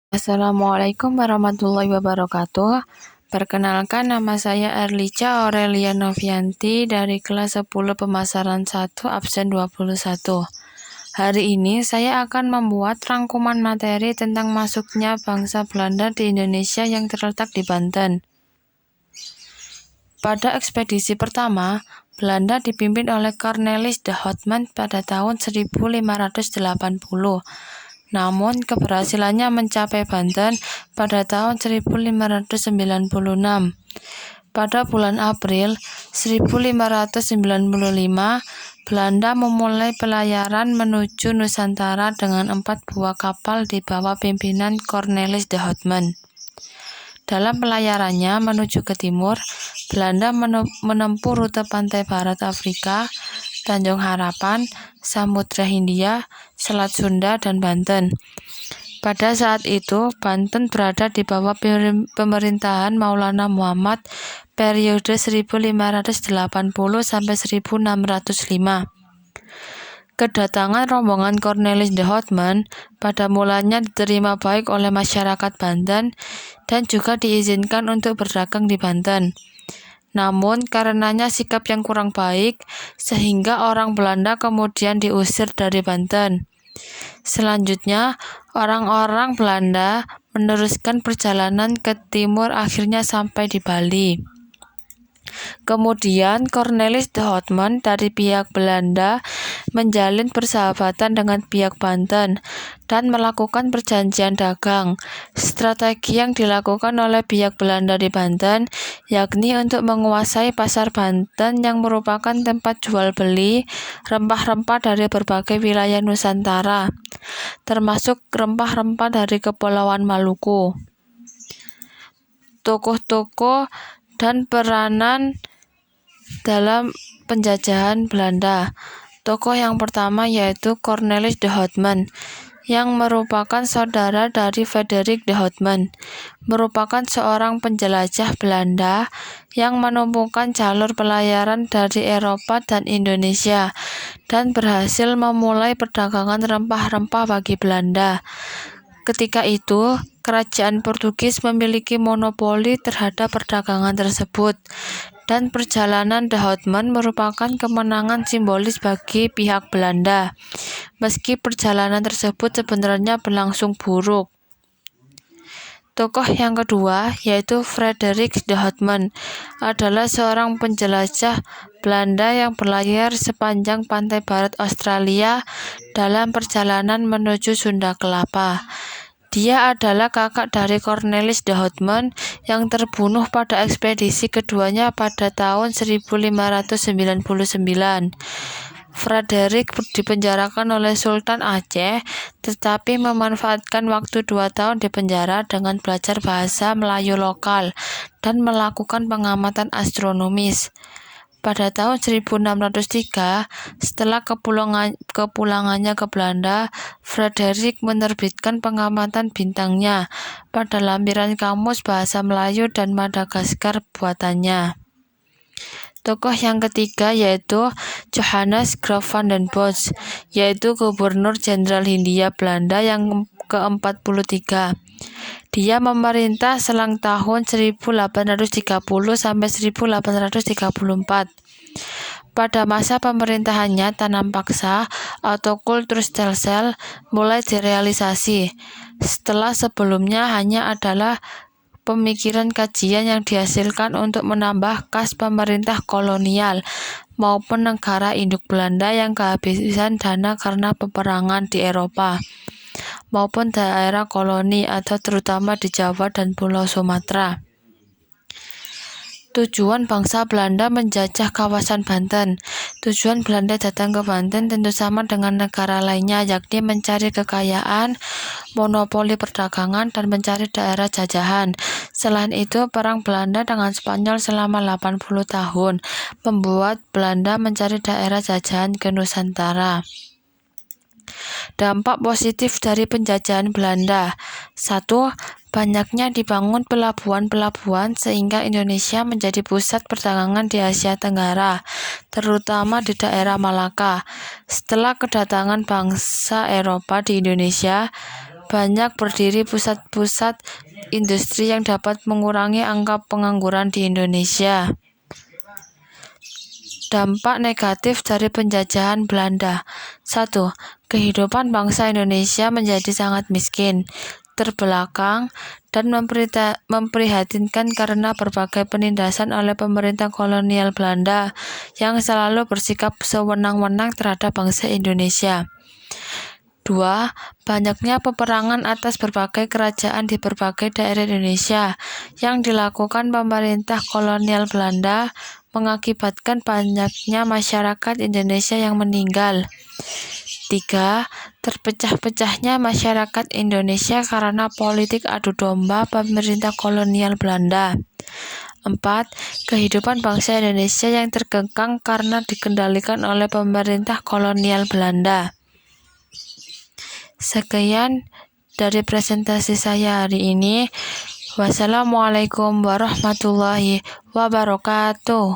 Assalamualaikum warahmatullahi wabarakatuh. Perkenalkan, nama saya Erlica Aurelia Novianti dari kelas 10 Pemasaran 1 absen 21. Hari ini saya akan membuat rangkuman materi tentang masuknya bangsa Belanda di Indonesia yang terletak di Banten. Pada ekspedisi pertama, Belanda dipimpin oleh Cornelis de Houtman pada tahun 1580. Namun, keberhasilannya mencapai Banten pada tahun 1596. Pada bulan April 1595, Belanda memulai pelayaran menuju Nusantara dengan 4 buah kapal di bawah pimpinan Cornelis de Houtman. Dalam pelayarannya menuju ke timur, Belanda menempuh rute pantai barat Afrika, Tanjung Harapan, Samudra Hindia, Selat Sunda, dan Banten. Pada saat itu, Banten berada di bawah pemerintahan Maulana Muhammad periode 1580 sampai 1605. Kedatangan rombongan Cornelis de Houtman pada mulanya diterima baik oleh masyarakat Banten dan juga diizinkan untuk berdagang di Banten. Namun, karenanya sikap yang kurang baik, sehingga orang Belanda kemudian diusir dari Banten. Selanjutnya, orang-orang Belanda meneruskan perjalanan ke timur akhirnya sampai di Bali. Kemudian Cornelis de Houtman dari pihak Belanda menjalin persahabatan dengan pihak Banten dan melakukan perjanjian dagang. Strategi yang dilakukan oleh pihak Belanda di Banten yakni untuk menguasai pasar Banten yang merupakan tempat jual beli rempah-rempah dari berbagai wilayah Nusantara, termasuk rempah-rempah dari Kepulauan Maluku. Tokoh-tokoh dan peranan dalam penjajahan Belanda. Tokoh yang pertama yaitu Cornelis de Houtman, yang merupakan saudara dari Frederik de Houtman, merupakan seorang penjelajah Belanda yang menemukan jalur pelayaran dari Eropa dan Indonesia dan berhasil memulai perdagangan rempah-rempah bagi Belanda. Ketika itu, kerajaan Portugis memiliki monopoli terhadap perdagangan tersebut, dan perjalanan de Houtman merupakan kemenangan simbolis bagi pihak Belanda, meski perjalanan tersebut sebenarnya berlangsung buruk. Tokoh yang kedua, yaitu Frederik de Houtman, adalah seorang penjelajah Belanda yang berlayar sepanjang pantai barat Australia dalam perjalanan menuju Sunda Kelapa. Dia adalah kakak dari Cornelis de Houtman yang terbunuh pada ekspedisi keduanya pada tahun 1599. Frederik dipenjarakan oleh Sultan Aceh, tetapi memanfaatkan waktu 2 tahun di penjara dengan belajar bahasa Melayu lokal dan melakukan pengamatan astronomis. Pada tahun 1603, setelah kepulangannya ke Belanda, Frederik menerbitkan pengamatan bintangnya pada lampiran kamus bahasa Melayu dan Madagaskar buatannya. Tokoh yang ketiga yaitu Johannes Graaf van den Bosch, yaitu Gubernur Jenderal Hindia Belanda yang ke-43. Dia memerintah selang tahun 1830 sampai 1834. Pada masa pemerintahannya, tanam paksa atau Kulturstelsel mulai direalisasi. Setelah sebelumnya hanya adalah pemikiran kajian yang dihasilkan untuk menambah kas pemerintah kolonial maupun negara induk Belanda yang kehabisan dana karena peperangan di Eropa maupun daerah koloni atau terutama di Jawa dan Pulau Sumatera. Tujuan bangsa Belanda menjajah kawasan Banten. Tujuan Belanda datang ke Banten tentu sama dengan negara lainnya, yakni mencari kekayaan, monopoli perdagangan, dan mencari daerah jajahan. Selain itu, perang Belanda dengan Spanyol selama 80 tahun membuat Belanda mencari daerah jajahan ke Nusantara. Dampak positif dari penjajahan Belanda. 1. Banyaknya dibangun pelabuhan-pelabuhan sehingga Indonesia menjadi pusat perdagangan di Asia Tenggara, terutama di daerah Malaka. Setelah kedatangan bangsa Eropa di Indonesia, banyak berdiri pusat-pusat industri yang dapat mengurangi angka pengangguran di Indonesia. Dampak negatif dari penjajahan Belanda. 1. Kehidupan bangsa Indonesia menjadi sangat miskin, terbelakang, dan memprihatinkan karena berbagai penindasan oleh pemerintah kolonial Belanda yang selalu bersikap sewenang-wenang terhadap bangsa Indonesia. 2. Banyaknya peperangan atas berbagai kerajaan di berbagai daerah Indonesia yang dilakukan pemerintah kolonial Belanda mengakibatkan banyaknya masyarakat Indonesia yang meninggal. 3. Terpecah-pecahnya masyarakat Indonesia karena politik adu domba pemerintah kolonial Belanda. 4. Kehidupan bangsa Indonesia yang terkekang karena dikendalikan oleh pemerintah kolonial Belanda. Sekian dari presentasi saya hari ini. Wassalamualaikum warahmatullahi wabarakatuh.